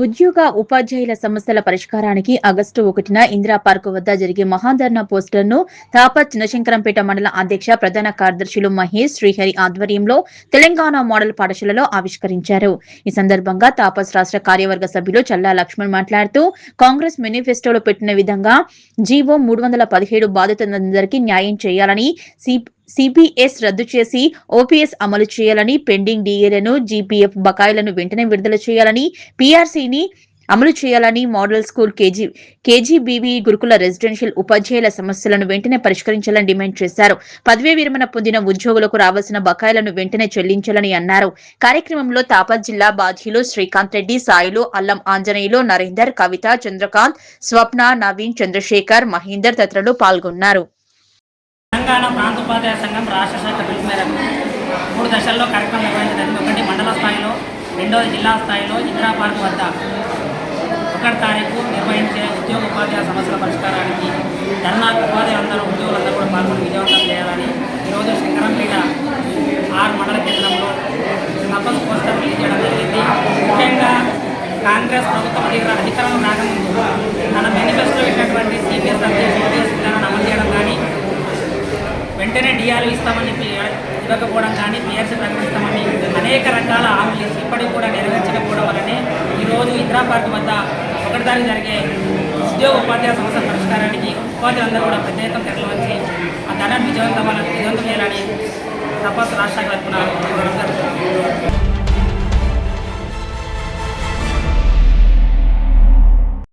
ఉద్యోగ ఉపాధ్యాయుల సమస్యల పరిష్కారానికి ఆగస్టు 1న ఇందిరా పార్క్ వద్ద జరిగే మహాధర్నా పోస్టర్ను తాపత్ చినశంకరంపేట మండల అధ్యక్ష ప్రధాన కార్యదర్శులు మహేష్ శ్రీహరి ఆధ్వర్యంలో తెలంగాణ మోడల్ పాఠశాలలో ఆవిష్కరించారు. ఈ సందర్భంగా తాపస్ రాష్ట్ర కార్యవర్గ సభ్యులు చల్లా లక్ష్మణ్ మాట్లాడుతూ కాంగ్రెస్ మేనిఫెస్టోలో పెట్టిన విధంగా జీవో 317 బాధితులందరికీ న్యాయం చేయాలని, సిపిఎస్ రద్దు చేసి ఓపీఎస్ అమలు చేయాలని, పెండింగ్ డీఏలను, జీపీఎఫ్ బకాయిలను వెంటనే విడుదల చేయాలని, పీఆర్సీని అమలు చేయాలని, మోడల్ స్కూల్ కేజీబీవీ గురుకుల రెసిడెన్షియల్ ఉపాధ్యాయుల సమస్యలను వెంటనే పరిష్కరించాలని డిమాండ్ చేశారు. పదవీ విరమణ పొందిన ఉద్యోగులకు రావాల్సిన బకాయిలను వెంటనే చెల్లించాలని అన్నారు. కార్యక్రమంలో తాపత్ జిల్లా బాధ్యులు శ్రీకాంత్ రెడ్డి, సాయిలు, అల్లం ఆంజనేయులు, నరేందర్, కవిత, చంద్రకాంత్, స్వప్న, నవీన్, చంద్రశేఖర్, మహేందర్ తదితరులు పాల్గొన్నారు. తెలంగాణ ప్రాంతోపాధ్యాయ సంఘం రాష్ట్ర శాఖ పిలుపు మేరకు 3 దశల్లో కార్యక్రమం నిర్వహించడానికి ఒకటి మండల స్థాయిలో, రెండోది జిల్లా స్థాయిలో ఇందిరా పార్క్ వద్ద 1వ తారీఖు నిర్వహించే ఉద్యోగ ఉపాధ్యాయ సమస్యల పరిష్కారానికి ధర్నా ఉపాధ్యాయులందరూ ఉద్యోగులందరూ కూడా పాల్గొని విజయవంతం చేయాలని ఈరోజు శంకరంపేట మండల కేంద్రంలో తపస్సు పోస్టర్ రిలీజ్ చేయడం జరిగింది. ముఖ్యంగా కాంగ్రెస్ ప్రభుత్వం అధికారంలో రాకముందు తన మేనిఫెస్టోలో ఇచ్చినటువంటి సిపిఎస్ విధానాన్ని అమలు చేయడం కానీ, వెంటనే డిఆర్లు ఇస్తామని ఇవ్వకపోవడం కానీ, పిఆర్సీ ప్రకటిస్తామని అనేక రకాల హామీలు ఇచ్చి ఇప్పటికి కూడా నెరవేర్చకపోవడం వల్లనే ఈరోజు ఇందిరా పార్క్ వద్ద 1వ తారీఖు జరిగే ఉద్యోగ ఉపాధ్యాయ సమస్యల పరిష్కారానికి ఉపాధ్యాయులందరూ కూడా పెద్ద ఎత్తున తరలివచ్చి ఆ ధనాన్ని విజయవంతం చేయాలని తపస్సు రాష్ట్ర తరఫున